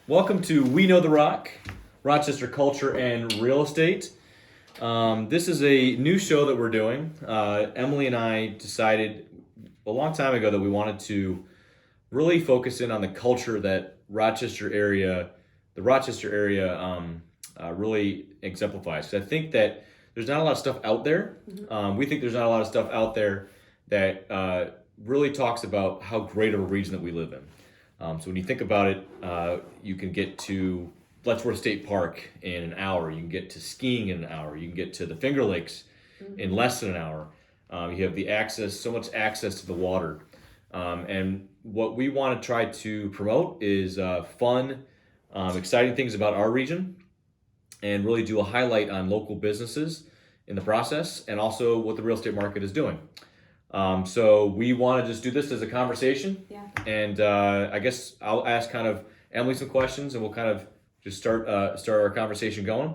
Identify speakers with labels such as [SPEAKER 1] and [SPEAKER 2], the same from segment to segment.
[SPEAKER 1] Welcome to We Know the Rock, Rochester Culture and Real Estate. This is a new show that we're doing. Emily and I decided a long time ago that we wanted to really focus in on the culture that the Rochester area really exemplifies. 'Cause I think that there's not a lot of stuff out there. We think there's not a lot of stuff out there that really talks about how great of a region that we live in. So when you think about it, you can get to Letchworth State Park in an hour. You can get to skiing in an hour. You can get to the Finger Lakes in less than an hour. You have the access, so much access to the water. And what we want to try to promote is fun, exciting things about our region, and really do a highlight on local businesses in the process, and also what the real estate market is doing. So we want to just do this as a conversation.
[SPEAKER 2] Yeah.
[SPEAKER 1] And I guess I'll ask kind of Emily some questions, and we'll kind of just start our conversation going.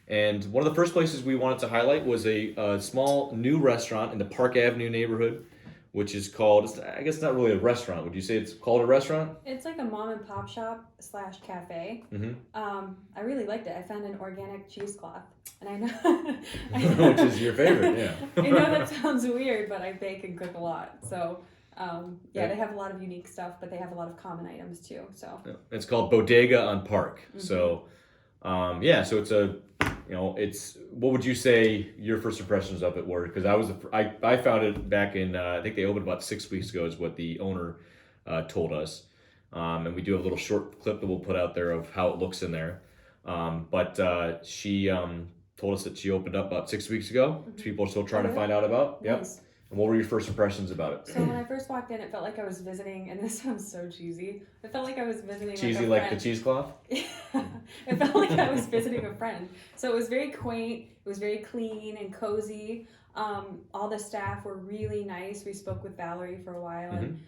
[SPEAKER 1] And one of the first places we wanted to highlight was a small new restaurant in the Park Avenue neighborhood, which is called, I guess it's not really a restaurant. Would you say it's called a restaurant?
[SPEAKER 2] It's like a mom and pop shop / cafe. I really liked it. I found an organic cheesecloth, and I know
[SPEAKER 1] Which is your favorite, yeah.
[SPEAKER 2] I know that sounds weird, but I bake and cook a lot. So they have a lot of unique stuff, but they have a lot of common items too. So
[SPEAKER 1] it's called Bodega on Park. So so it's what would you say your first impressions of it were? Because I found it back in I think they opened about 6 weeks ago is what the owner told us, and we do have a little short clip that we'll put out there of how it looks in there. But she told us that she opened up about 6 weeks ago. People are still trying to find out about. Yep.
[SPEAKER 2] Nice.
[SPEAKER 1] And what were your first impressions about it?
[SPEAKER 2] So when I first walked in, it felt like I was visiting, and this sounds so cheesy. It felt like I was visiting
[SPEAKER 1] Cheesy
[SPEAKER 2] like
[SPEAKER 1] like the cheesecloth?
[SPEAKER 2] It felt like I was visiting a friend. So it was very quaint. It was very clean and cozy. All the staff were really nice. We spoke with Valerie for a while, and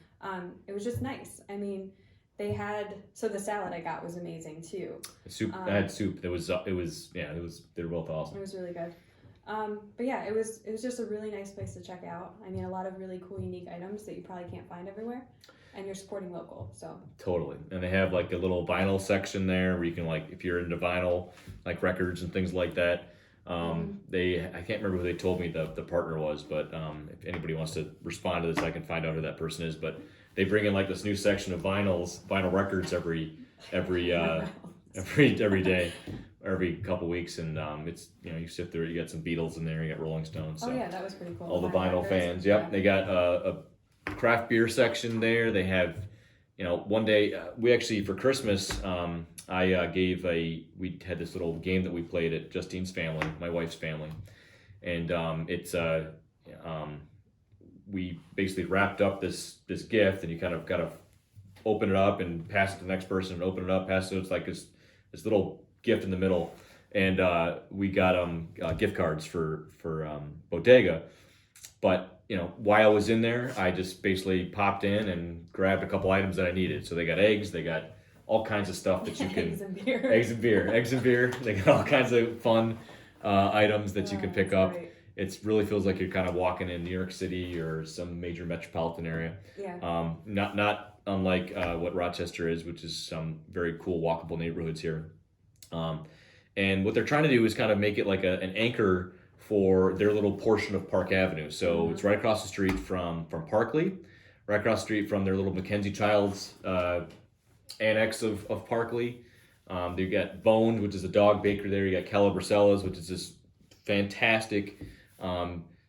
[SPEAKER 2] it was just nice. I mean, they had the salad I got was amazing too.
[SPEAKER 1] Soup. I had soup. They were both awesome.
[SPEAKER 2] It was really good. But yeah, it was just a really nice place to check out. I mean, a lot of really cool, unique items that you probably can't find everywhere, and you're supporting local. So
[SPEAKER 1] totally. And they have like a little vinyl section there where you can, like, if you're into vinyl, like records and things like that. I can't remember who they told me the partner was, but if anybody wants to respond to this, I can find out who that person is. But they bring in like this new section of vinyl records every day, every couple weeks, and it's you sit there, you got some Beatles in there, you got Rolling Stones. So
[SPEAKER 2] oh yeah, that was pretty cool.
[SPEAKER 1] All the vinyl fans, yep. Yeah. They got a craft beer section there. They have, one day we actually for Christmas, we had this little game that we played at Justine's family, my wife's family, and we basically wrapped up this gift, and you kind of got to open it up and pass it to the next person, and open it up, pass it. So it's like this little gift in the middle, and we got gift cards for Bodega. But while I was in there, I just basically popped in and grabbed a couple items that I needed. So they got eggs, they got all kinds of stuff that you can
[SPEAKER 2] eggs and beer.
[SPEAKER 1] Eggs and beer. They got all kinds of fun items that you can pick up.
[SPEAKER 2] Great.
[SPEAKER 1] It really feels like you're kind of walking in New York City or some major metropolitan area.
[SPEAKER 2] Yeah.
[SPEAKER 1] Not unlike what Rochester is, which is some very cool walkable neighborhoods here. And what they're trying to do is kind of make it like an anchor for their little portion of Park Avenue. So it's right across the street from Parkley, right across the street from their little Mackenzie Childs annex of Parkley. They've got Boned, which is a dog baker there. You got Calabricella's, which is this fantastic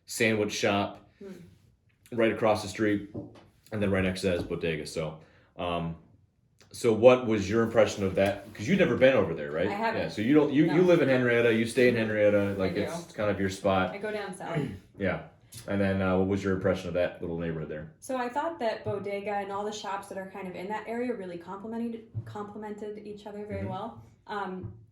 [SPEAKER 1] sandwich shop right across the street, and then right next to that is Bodega. So what was your impression of that? Because you've never been over there, right?
[SPEAKER 2] I haven't.
[SPEAKER 1] Yeah. So you live in Henrietta. You stay in Henrietta. Like it's kind of your spot.
[SPEAKER 2] I go down south.
[SPEAKER 1] Yeah. And then what was your impression of that little neighborhood there?
[SPEAKER 2] So I thought that Bodega and all the shops that are kind of in that area really complemented each other very well.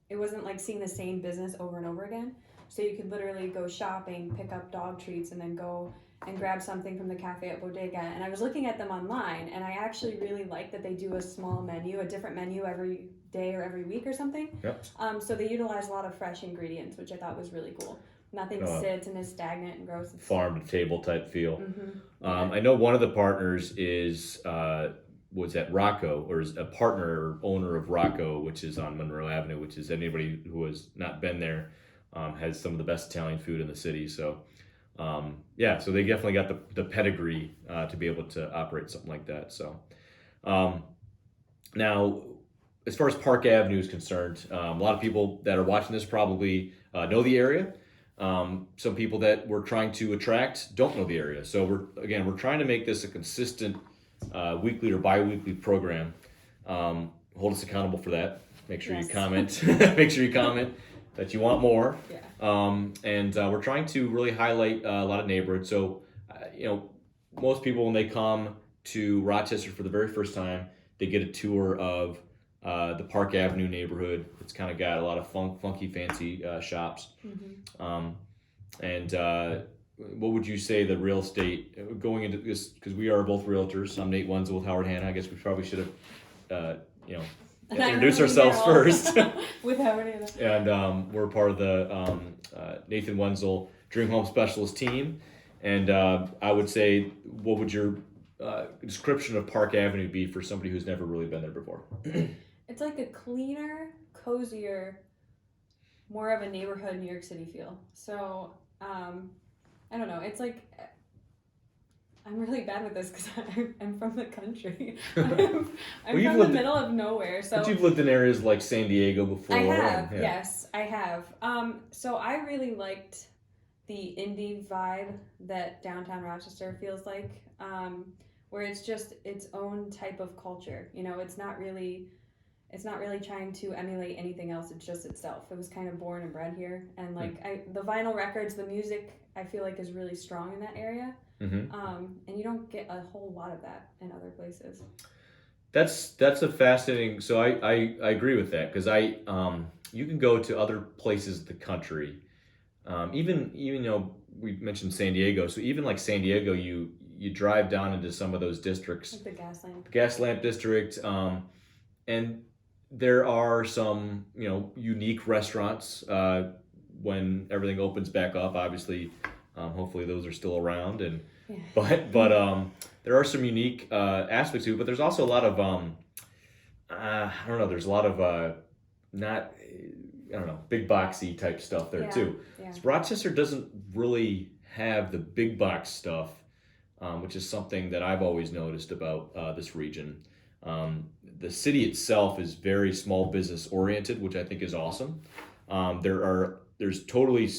[SPEAKER 2] It wasn't like seeing the same business over and over again. So you could literally go shopping, pick up dog treats, and then go and grab something from the cafe at Bodega. And I was looking at them online, and I actually really like that they do a small menu, a different menu every day or every week or something.
[SPEAKER 1] Yep.
[SPEAKER 2] So they utilize a lot of fresh ingredients, which I thought was really cool. Nothing sits and is stagnant and gross.
[SPEAKER 1] Farm to table type feel. I know one of the partners is was at Rocco, or is a partner or owner of Rocco, which is on Monroe Avenue, which is anybody who has not been there has some of the best Italian food in the city. So so they definitely got the pedigree to be able to operate something like that. So now, as far as Park Avenue is concerned, a lot of people that are watching this probably know the area. Some people that we're trying to attract don't know the area. So we're trying to make this a consistent weekly or bi-weekly program. Hold us accountable for that. Make sure you comment. Make sure you comment that you want more.
[SPEAKER 2] Yeah.
[SPEAKER 1] We're trying to really highlight a lot of neighborhoods. So, most people when they come to Rochester for the very first time, they get a tour of the Park Avenue neighborhood. It's kind of got a lot of funky, fancy shops. What would you say the real estate going into this? Because we are both realtors. I'm Nate Wenzel with Howard Hanna. I guess we probably should have, introduce ourselves first.
[SPEAKER 2] With Howard Hanna.
[SPEAKER 1] And we're part of the Nathan Wenzel Dream Home Specialist team. And I would say, what would your description of Park Avenue be for somebody who's never really been there before?
[SPEAKER 2] It's like a cleaner, cozier, more of a neighborhood New York City feel. So, I don't know. It's like, I'm really bad with this because I'm from the country. I'm from the middle of nowhere. So
[SPEAKER 1] but you've lived in areas like San Diego before.
[SPEAKER 2] I have, yes, I have. So I really liked the indie vibe that downtown Rochester feels like, where it's just its own type of culture. It's not really trying to emulate anything else. It's just itself. It was kind of born and bred here, and the vinyl records, the music, I feel like is really strong in that area. And you don't get a whole lot of that in other places.
[SPEAKER 1] That's a fascinating. So I agree with that, because you can go to other places in the country, even we mentioned San Diego. So even like San Diego, you drive down into some of those districts,
[SPEAKER 2] like the
[SPEAKER 1] gas lamp district, and there are some unique restaurants when everything opens back up. Obviously, hopefully those are still around, but there are some unique aspects to it. But there's also a lot of I don't know. There's a lot of big boxy type stuff there too.
[SPEAKER 2] Yeah.
[SPEAKER 1] So Rochester doesn't really have the big box stuff, which is something that I've always noticed about this region. The city itself is very small business oriented, which I think is awesome. There's totally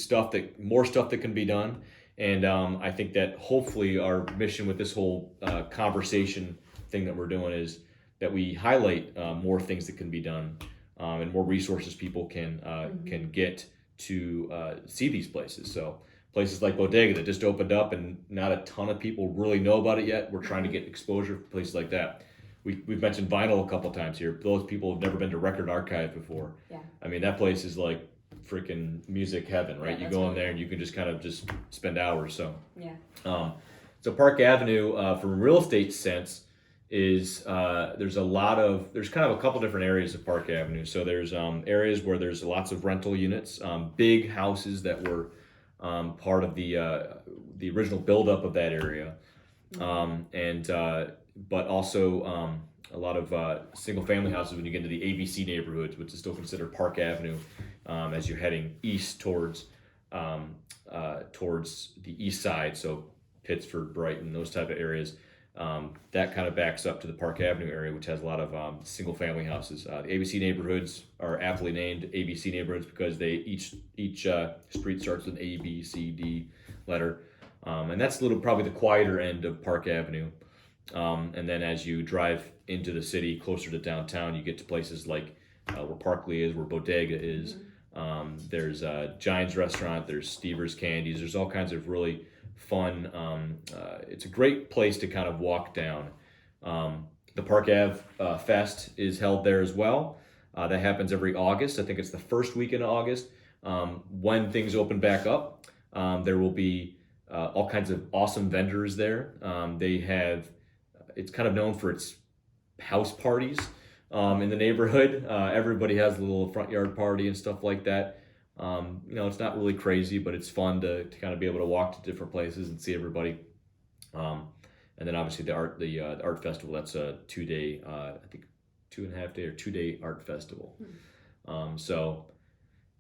[SPEAKER 1] more stuff that can be done. And I think that hopefully our mission with this whole conversation thing that we're doing is that we highlight more things that can be done, and more resources people can get to see these places. So places like Bodega that just opened up and not a ton of people really know about it yet. We're trying to get exposure for places like that. We've mentioned vinyl a couple times here. Those people have never been to Record Archive before.
[SPEAKER 2] Yeah.
[SPEAKER 1] I mean, that place is like freaking music heaven, right? You go in there and you can just kind of just spend hours. So so Park Avenue, from a real estate sense, is there's kind of a couple different areas of Park Avenue. So there's areas where there's lots of rental units, big houses that were part of the original buildup of that area, but also a lot of single family houses when you get into the ABC neighborhoods, which is still considered Park Avenue, as you're heading east towards the east side. So Pittsford, Brighton, those type of areas. That kind of backs up to the Park Avenue area, which has a lot of single family houses. The ABC neighborhoods are aptly named ABC neighborhoods because each street starts with an A, B, C, D letter. And that's probably the quieter end of Park Avenue. And then as you drive into the city closer to downtown, you get to places like where Parkley is, where Bodega is. There's Giants Restaurant, there's Stever's Candies, there's all kinds of really fun. It's a great place to kind of walk down. The Park Ave Fest is held there as well. That happens every August. I think it's the first weekend of August. When things open back up, there will be all kinds of awesome vendors there. It's kind of known for its house parties in the neighborhood. Everybody has a little front yard party and stuff like that. It's not really crazy, but it's fun to kind of be able to walk to different places and see everybody. and then obviously the art festival. That's a 2 day, I think 2.5 day or 2 day art festival. So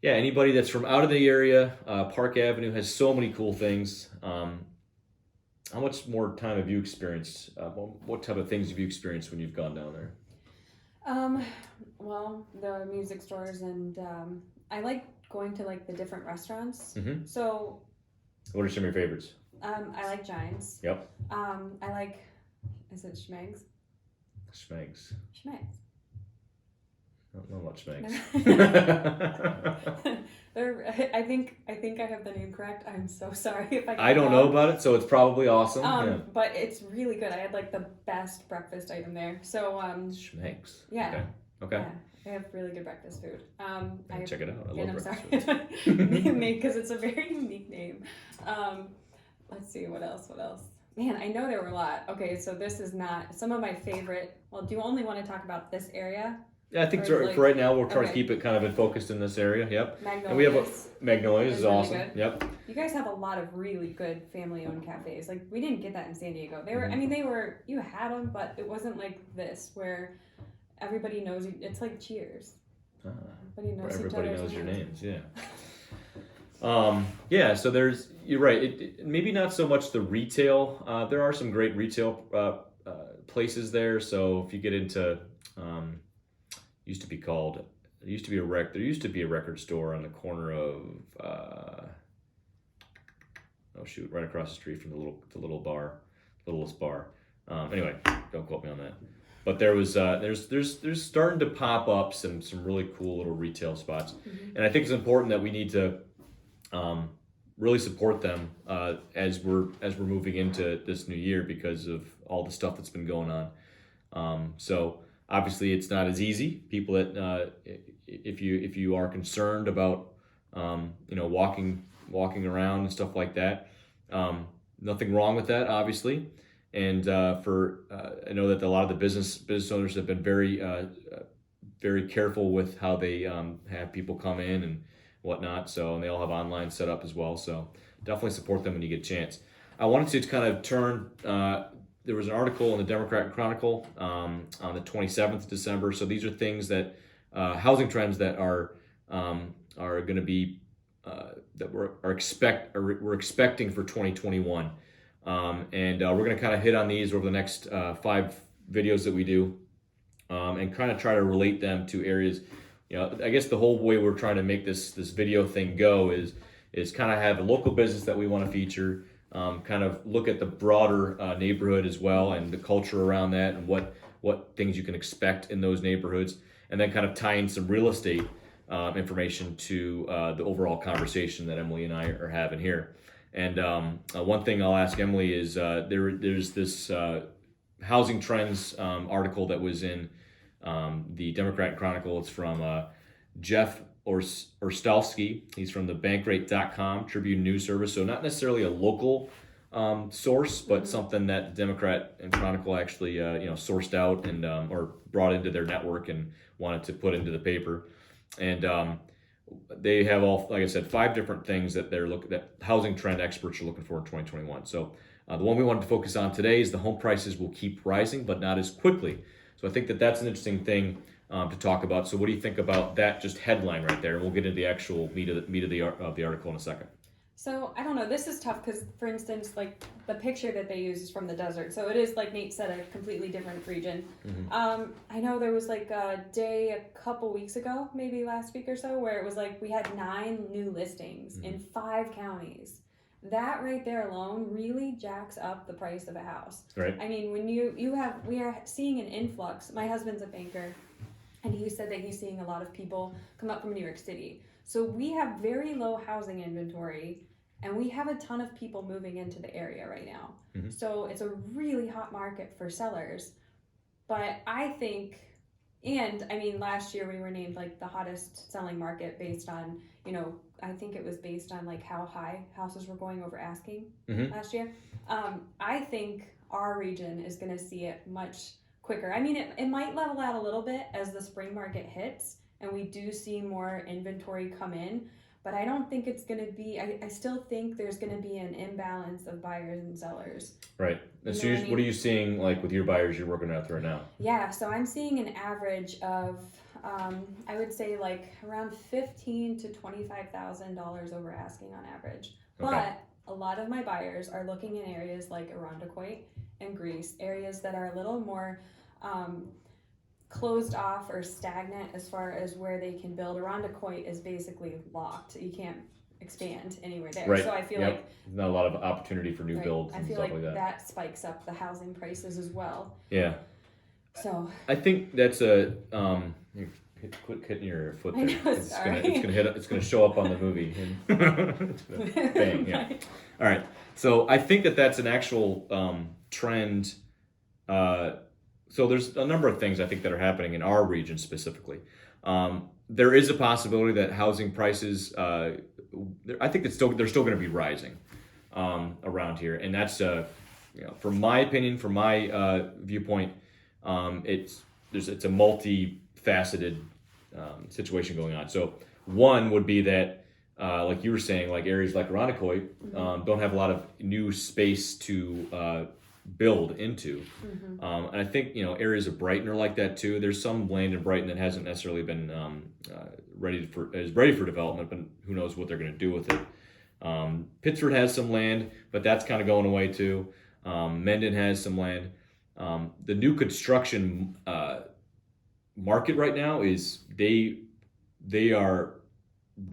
[SPEAKER 1] yeah, anybody that's from out of the area, Park Avenue has so many cool things. How much more time have you experienced? What type of things have you experienced when you've gone down there?
[SPEAKER 2] Well, the music stores, and I like going to like the different restaurants.
[SPEAKER 1] Mm-hmm.
[SPEAKER 2] So,
[SPEAKER 1] What are some of your favorites?
[SPEAKER 2] I like Giants.
[SPEAKER 1] Yep.
[SPEAKER 2] I like, is it Schmegs?
[SPEAKER 1] Schmegs.
[SPEAKER 2] Schmegs.
[SPEAKER 1] I don't know what Schmegs.
[SPEAKER 2] I think I have the name correct. I'm so sorry if I get
[SPEAKER 1] I don't
[SPEAKER 2] it
[SPEAKER 1] know
[SPEAKER 2] wrong.
[SPEAKER 1] about it, so it's probably awesome. Yeah.
[SPEAKER 2] But it's really good. I had like the best breakfast item there. So
[SPEAKER 1] Schmegs.
[SPEAKER 2] yeah.
[SPEAKER 1] Okay.
[SPEAKER 2] Yeah, they have really good breakfast food.
[SPEAKER 1] Check it out. I love
[SPEAKER 2] I'm
[SPEAKER 1] breakfast
[SPEAKER 2] sorry,
[SPEAKER 1] food.
[SPEAKER 2] because it's a very unique name. Let's see what else. Man, I know there were a lot. Okay, so this is not some of my favorite. Well, do you only want to talk about this area?
[SPEAKER 1] Yeah, I think
[SPEAKER 2] Or,
[SPEAKER 1] for
[SPEAKER 2] like-
[SPEAKER 1] right now we'll try to
[SPEAKER 2] okay.
[SPEAKER 1] keep it kind of focused in this area. Yep.
[SPEAKER 2] Magnolias.
[SPEAKER 1] And we have Magnolias
[SPEAKER 2] is
[SPEAKER 1] is
[SPEAKER 2] really
[SPEAKER 1] awesome.
[SPEAKER 2] good.
[SPEAKER 1] Yep.
[SPEAKER 2] You guys have a lot of really good family-owned cafes. Like we didn't get that in San Diego. They were.
[SPEAKER 1] Mhm.
[SPEAKER 2] I mean, they were. You had them, but it wasn't like this where everybody knows you. It's like Cheers.
[SPEAKER 1] Everybody knows your names. Yeah. Yeah. So you're right. It maybe not so much the retail. There are some great retail places there. So if you get into there used to be a record store on the corner of right across the street from the littlest bar. Anyway, don't quote me on that. But there's starting to pop up some really cool little retail spots, and I think it's important that we need to really support them as we're moving into this new year because of all the stuff that's been going on. So obviously it's not as easy. People that if you are concerned about walking around and stuff like that, nothing wrong with that, obviously. And I know that a lot of the business owners have been very careful with how they have people come in and whatnot. So, and they all have online set up as well. So definitely support them when you get a chance. I wanted to kind of turn. There was an article in the Democrat Chronicle on the 27th of December. So these are things that housing trends that are going to be that we're expecting for 2021. And we're going to kind of hit on these over the next 5 videos that we do, and kind of try to relate them to areas. I guess the whole way we're trying to make this video thing go is kind of have a local business that we want to feature, kind of look at the broader neighborhood as well and the culture around that and what things you can expect in those neighborhoods, and then kind of tie in some real estate information to the overall conversation that Emily and I are having here. And one thing I'll ask Emily is there's this housing trends article that was in the Democrat Chronicle. It's from Jeff Orstalski. He's from the Bankrate.com Tribune News Service. So not necessarily a local source, but something that the Democrat and Chronicle actually sourced out and or brought into their network and wanted to put into the paper. And they have all, like I said, 5 different things that that housing trend experts are looking for in 2021. So the one we wanted to focus on today is the home prices will keep rising, but not as quickly. So I think that's an interesting thing to talk about. So what do you think about that just headline right there? And we'll get into the actual meat of the article in a second.
[SPEAKER 2] So I don't know. This is tough because, for instance, like the picture that they use is from the desert. So it is, like Nate said, a completely different region. Mm-hmm. I know there was like a day a couple weeks ago, maybe last week or so, where it was like we had 9 new listings in 5 counties. That right there alone really jacks up the price of a house.
[SPEAKER 1] Right.
[SPEAKER 2] I mean, when we are seeing an influx. My husband's a banker, and he said that he's seeing a lot of people come up from New York City. So we have very low housing inventory, and we have a ton of people moving into the area right now. Mm-hmm. So it's a really hot market for sellers. But I think, and I mean, last year we were named like the hottest selling market based on, I think it was based on like how high houses were going over asking last year. I think our region is going to see it much quicker. I mean, it might level out a little bit as the spring market hits and we do see more inventory come in, but I don't think it's going to be, I still think there's going to be an imbalance of buyers and sellers.
[SPEAKER 1] Right. And
[SPEAKER 2] You
[SPEAKER 1] so
[SPEAKER 2] know what I mean?
[SPEAKER 1] what are you seeing like with your buyers you're working with right now?
[SPEAKER 2] Yeah, so I'm seeing an average of, I would say like around $15,000 to $25,000 over asking on average.
[SPEAKER 1] Okay.
[SPEAKER 2] But a lot of my buyers are looking in areas like Irondequoit and Greece, areas that are a little more closed off or stagnant as far as where they can build. Irondequoit is basically locked. You can't expand anywhere there.
[SPEAKER 1] Right.
[SPEAKER 2] So I feel
[SPEAKER 1] Yep.
[SPEAKER 2] like
[SPEAKER 1] There's not a lot of opportunity for new
[SPEAKER 2] right,
[SPEAKER 1] builds
[SPEAKER 2] I
[SPEAKER 1] and
[SPEAKER 2] feel
[SPEAKER 1] stuff
[SPEAKER 2] like
[SPEAKER 1] like
[SPEAKER 2] that spikes up the housing prices as well.
[SPEAKER 1] Yeah.
[SPEAKER 2] So
[SPEAKER 1] I think that's a quit hitting your foot
[SPEAKER 2] I
[SPEAKER 1] there.
[SPEAKER 2] know,
[SPEAKER 1] It's
[SPEAKER 2] sorry.
[SPEAKER 1] it's gonna show up on the movie. It's gonna bang, yeah.
[SPEAKER 2] Right.
[SPEAKER 1] All right. So I think that's an actual trend. So there's a number of things I think that are happening in our region specifically. There is a possibility that housing prices, I think they're still going to be rising around here, and that's from my opinion, from my viewpoint, it's a multifaceted situation going on. So one would be that, like you were saying, like areas like Irondequoit don't have a lot of new space to build into, and I think areas of Brighton are like that too. There's some land in Brighton that hasn't necessarily been ready for development, but who knows what they're going to do with it. Pittsford has some land, but that's kind of going away too. Mendon has some land. The new construction market right now is they are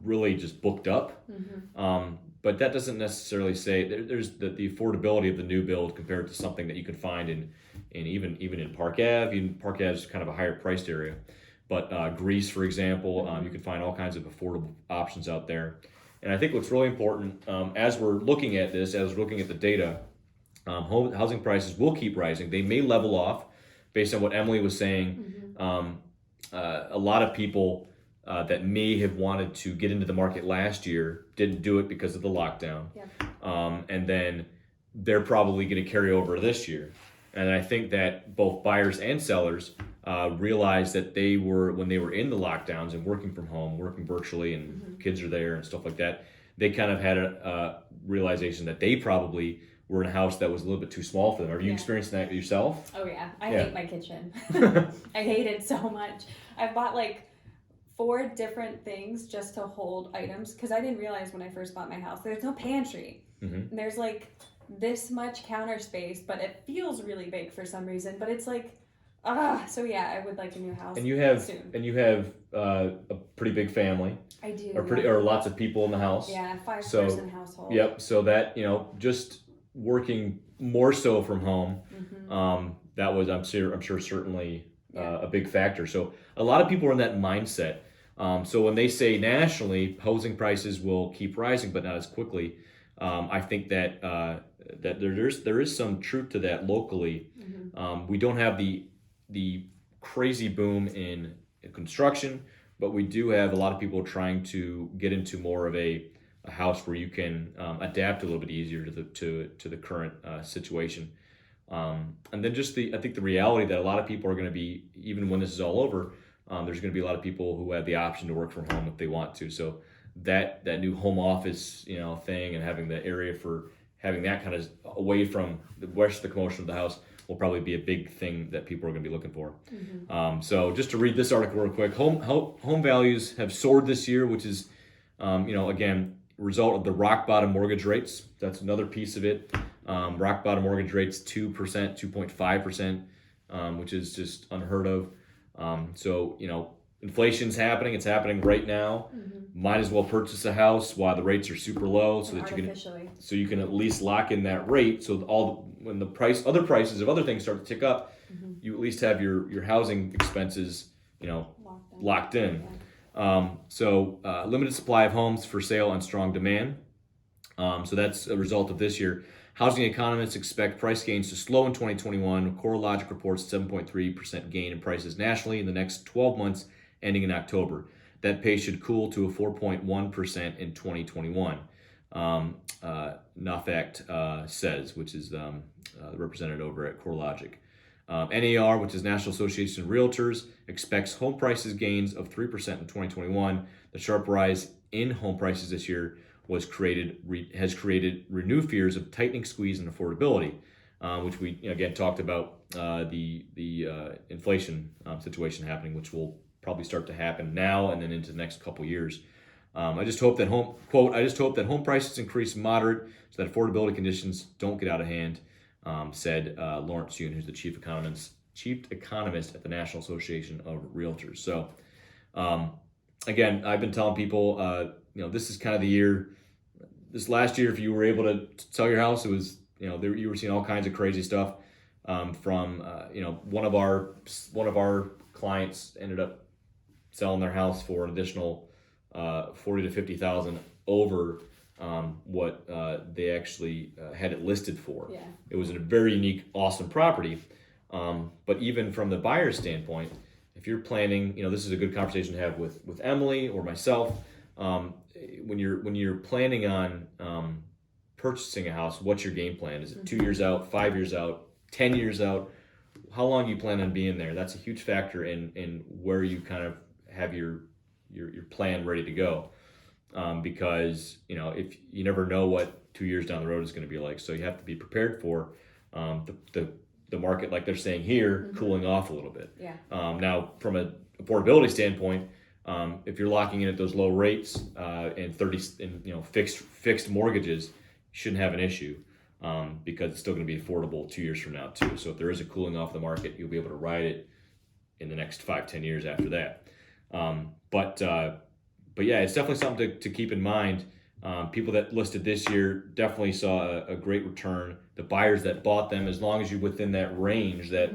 [SPEAKER 1] really just booked up. But that doesn't necessarily say there's the affordability of the new build compared to something that you can find in even in Park Ave. Even Park Ave is kind of a higher priced area, but Greece, for example, you can find all kinds of affordable options out there. And I think what's really important as we're looking at this, as we're looking at the data, housing prices will keep rising. They may level off, based on what Emily was saying. A lot of people that may have wanted to get into the market last year didn't do it because of the lockdown. And then they're probably going to carry over this year. And I think that both buyers and sellers realized that when they were in the lockdowns and working from home, working virtually, and kids are there and stuff like that, they kind of had a realization that they probably were in a house that was a little bit too small for them. Are you experiencing that yourself?
[SPEAKER 2] Oh yeah, I hate my kitchen. I hate it so much. I've bought like 4 different things just to hold items because I didn't realize when I first bought my house there's no pantry. And there's like this much counter space, but it feels really big for some reason. But it's like, so yeah, I would like a new house.
[SPEAKER 1] And you have
[SPEAKER 2] soon.
[SPEAKER 1] A pretty big family.
[SPEAKER 2] I do.
[SPEAKER 1] Or lots of people in the house.
[SPEAKER 2] Yeah, 5-person household.
[SPEAKER 1] Yep. So that just working more so from home, that was I'm sure certainly a big factor. So a lot of people are in that mindset. So when they say nationally housing prices will keep rising but not as quickly, I think that that there is some truth to that locally. We don't have the crazy boom in construction, but we do have a lot of people trying to get into more of a house where you can adapt a little bit easier to the current situation. And then just I think the reality that a lot of people are going to be, even when this is all over, there's going to be a lot of people who have the option to work from home if they want to. So that new home office thing, and having the area for having that kind of away from the rest of the commotion of the house will probably be a big thing that people are going to be looking for. So just to read this article real quick, home values have soared this year, which is again result of the rock bottom mortgage rates. That's another piece of it. Rock bottom mortgage rates 2%, 2.5%, which is just unheard of. So inflation's happening. It's happening right now. Might as well purchase a house while the rates are super low, so that you can at least lock in that rate. So when the other prices of other things start to tick up, you at least have your housing expenses locked in. So limited supply of homes for sale and strong demand. So that's a result of this year. Housing economists expect price gains to slow in 2021. CoreLogic reports 7.3% gain in prices nationally in the next 12 months, ending in October. That pace should cool to a 4.1% in 2021. NAFACT says, which is the representative over at CoreLogic. NAR, which is National Association of Realtors, expects home prices gains of 3% in 2021. The sharp rise in home prices this year has created renewed fears of tightening squeeze and affordability, which we again talked about the inflation situation happening, which will probably start to happen now and then into the next couple years. I just hope that home prices increase moderate so that affordability conditions don't get out of hand, said Lawrence Yun, who's the chief economist at the National Association of Realtors. So, again, I've been telling people, this is kind of the year. This last year, if you were able to sell your house, it was, you were seeing all kinds of crazy stuff. From one of our clients ended up selling their house for an additional $40,000 to $50,000 over what they actually had it listed for.
[SPEAKER 2] Yeah.
[SPEAKER 1] It was a very unique, awesome property. But even from the buyer's standpoint, if you're planning, this is a good conversation to have with Emily or myself. When you're planning on purchasing a house, what's your game plan? Is it 2 years out, 5 years out, 10 years out? How long do you plan on being there? That's a huge factor in where you kind of have your plan ready to go. Because if you never know what 2 years down the road is going to be like, so you have to be prepared for the market, like they're saying here, cooling off a little bit.
[SPEAKER 2] Yeah.
[SPEAKER 1] Now, from an affordability standpoint, if you're locking in at those low rates and fixed mortgages, you shouldn't have an issue because it's still going to be affordable 2 years from now too. So if there is a cooling off the market, you'll be able to ride it in the next 5-10 years after that. But yeah, it's definitely something to keep in mind. People that listed this year definitely saw a great return. The buyers that bought them, as long as you're within that range, that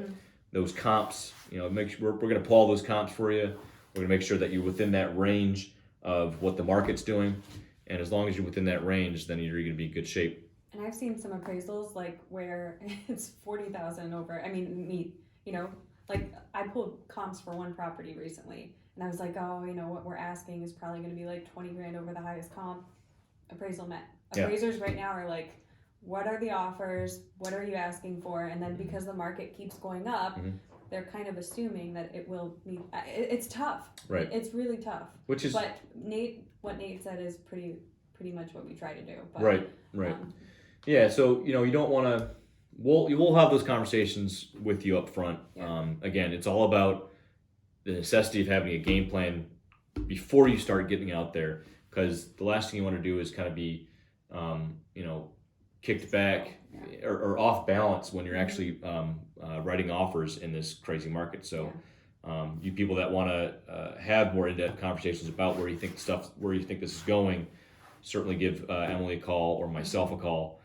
[SPEAKER 1] those comps, make sure we're going to pull all those comps for you. We're going to make sure that you're within that range of what the market's doing, and as long as you're within that range, then you're going to be in good shape.
[SPEAKER 2] And I've seen some appraisals like where it's 40,000 over. I mean, like I pulled comps for one property recently, and I was like, what we're asking is probably going to be like 20 grand over the highest comp. Appraisal met. Appraisers right now are like, what are the offers? What are you asking for? And then because the market keeps going up, they're kind of assuming that it will meet. It's tough.
[SPEAKER 1] Right.
[SPEAKER 2] It's really tough. But what Nate said is pretty much what we try to do. But,
[SPEAKER 1] right. Yeah. So you don't want to. We'll have those conversations with you up front.
[SPEAKER 2] Yeah.
[SPEAKER 1] Again, it's all about the necessity of having a game plan before you start getting out there, because the last thing you want to do is kind of be, kicked back or off balance when you're actually writing offers in this crazy market. So, you people that want to have more in-depth conversations about where you think this is going, certainly give Emily a call or myself a call,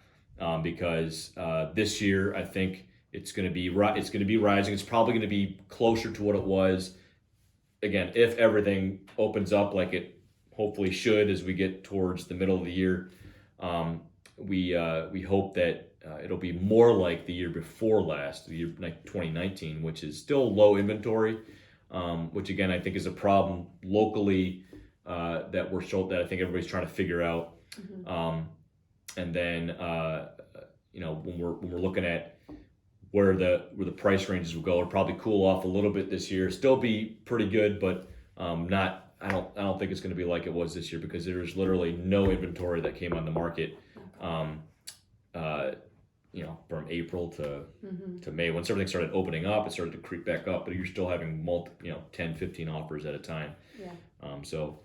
[SPEAKER 1] because this year I think it's going to be rising. It's probably going to be closer to what it was. Again, if everything opens up like it hopefully should as we get towards the middle of the year, we hope that it'll be more like the year before last, the year like 2019, which is still low inventory, which again I think is a problem locally that I think everybody's trying to figure out. And then when we're looking at where the price ranges will go, it'll probably cool off a little bit this year. Still be pretty good, but not. I don't think it's going to be like it was this year, because there's literally no inventory that came on the market, from April to May. Once everything started opening up, it started to creep back up, but you're still having 10, 15 offers at a time.
[SPEAKER 2] Yeah.
[SPEAKER 1] So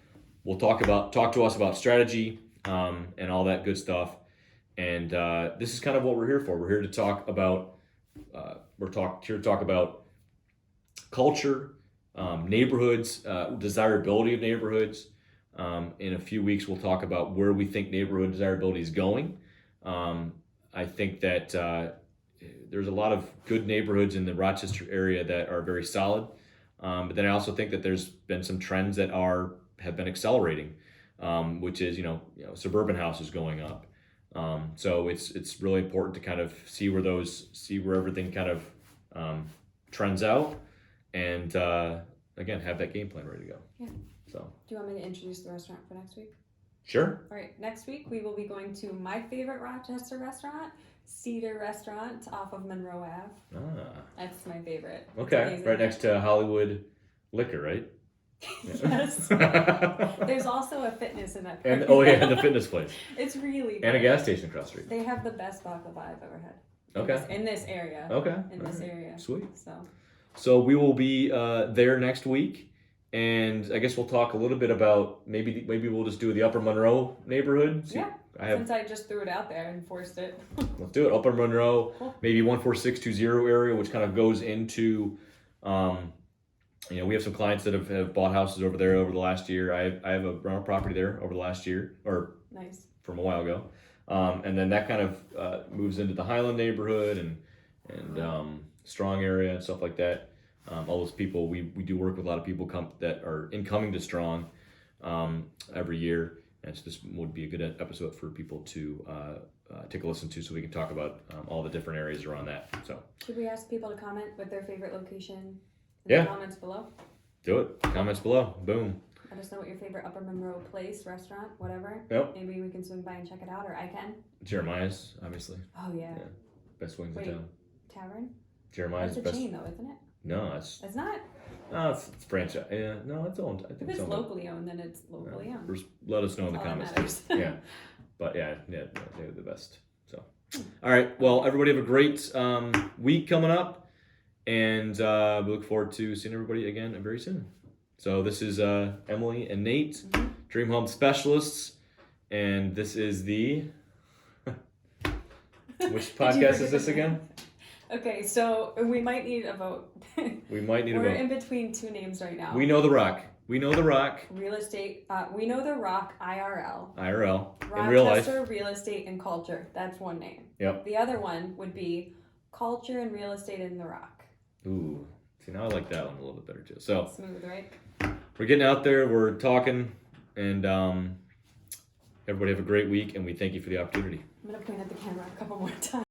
[SPEAKER 1] we'll talk to us about strategy and all that good stuff. And this is kind of what we're here for. We're here to talk about culture, neighborhoods, desirability of neighborhoods. In a few weeks, we'll talk about where we think neighborhood desirability is going. I think that there's a lot of good neighborhoods in the Rochester area that are very solid. But then I also think that there's been some trends that have been accelerating, which is suburban houses going up. So it's really important to kind of see where everything kind of trends out, and again, have that game plan ready to go.
[SPEAKER 2] Yeah.
[SPEAKER 1] So.
[SPEAKER 2] Do you want me to introduce the restaurant for next week?
[SPEAKER 1] Sure.
[SPEAKER 2] All right. Next week we will be going to my favorite Rochester restaurant. Cedar Restaurant off of Monroe Ave.
[SPEAKER 1] Ah.
[SPEAKER 2] That's my favorite. It's
[SPEAKER 1] Okay.
[SPEAKER 2] amazing.
[SPEAKER 1] Right next to Hollywood Liquor, right?
[SPEAKER 2] Yes. There's also a fitness in that.
[SPEAKER 1] And the fitness place.
[SPEAKER 2] It's really
[SPEAKER 1] And a
[SPEAKER 2] good.
[SPEAKER 1] gas station across the street.
[SPEAKER 2] They have the best baklava I've ever had.
[SPEAKER 1] Okay.
[SPEAKER 2] In this area.
[SPEAKER 1] Okay.
[SPEAKER 2] In this
[SPEAKER 1] Alright.
[SPEAKER 2] area.
[SPEAKER 1] Sweet.
[SPEAKER 2] So
[SPEAKER 1] we will be there next week, and I guess we'll talk a little bit about maybe we'll just do the Upper Monroe neighborhood.
[SPEAKER 2] yeah. Since I just threw it out there and forced it.
[SPEAKER 1] Let's do it. Upper Monroe,
[SPEAKER 2] Cool.
[SPEAKER 1] maybe 14620 area, which kind of goes into, we have some clients that have bought houses over there over the last year. I have a rental property there over the last year, or
[SPEAKER 2] Nice.
[SPEAKER 1] from a while ago, and then that kind of moves into the Highland neighborhood and Strong area and stuff like that. All those people, we do work with a lot of people that are incoming to Strong every year. And so this would be a good episode for people to take a listen to, so we can talk about all the different areas around that. So
[SPEAKER 2] Should we ask people to comment with their favorite location in
[SPEAKER 1] Yeah.
[SPEAKER 2] the comments below?
[SPEAKER 1] do it. Comments below. Boom.
[SPEAKER 2] Let us know what your favorite Upper Monroe place, restaurant, whatever.
[SPEAKER 1] Yep.
[SPEAKER 2] Maybe we can swing by and check it out, or I can.
[SPEAKER 1] Jeremiah's, obviously.
[SPEAKER 2] Oh yeah.
[SPEAKER 1] Yeah. Best wings
[SPEAKER 2] Wait.
[SPEAKER 1] in town.
[SPEAKER 2] Tavern?
[SPEAKER 1] Jeremiah's
[SPEAKER 2] That's a
[SPEAKER 1] best.
[SPEAKER 2] chain though, isn't it?
[SPEAKER 1] No, it's
[SPEAKER 2] It's not.
[SPEAKER 1] it's franchise. Yeah, no, it's owned. I think
[SPEAKER 2] If it's
[SPEAKER 1] owned.
[SPEAKER 2] locally owned, then it's locally owned.
[SPEAKER 1] Just let us know in the
[SPEAKER 2] That's all that
[SPEAKER 1] comments.
[SPEAKER 2] matters.
[SPEAKER 1] Yeah, but yeah, they're the best. So, all right. Well, everybody have a great week coming up, and we look forward to seeing everybody again very soon. So this is Emily and Nate, Dream Home Specialists, and this is the which podcast is this again?
[SPEAKER 2] Okay, so we might need a vote.
[SPEAKER 1] We might need a
[SPEAKER 2] We're
[SPEAKER 1] vote.
[SPEAKER 2] in between two names right now.
[SPEAKER 1] We know the Rock. We know the Rock.
[SPEAKER 2] Real estate. We know the ROC IRL.
[SPEAKER 1] IRL in real life.
[SPEAKER 2] Rochester Real Estate and Culture. That's one name.
[SPEAKER 1] Yep.
[SPEAKER 2] The other one would be Culture and Real Estate in the ROC.
[SPEAKER 1] Ooh. See, now I like that one a little bit better too. So
[SPEAKER 2] Smooth, right?
[SPEAKER 1] we're getting out there. We're talking, and everybody have a great week, and we thank you for the opportunity.
[SPEAKER 2] I'm gonna point at the camera a couple more times.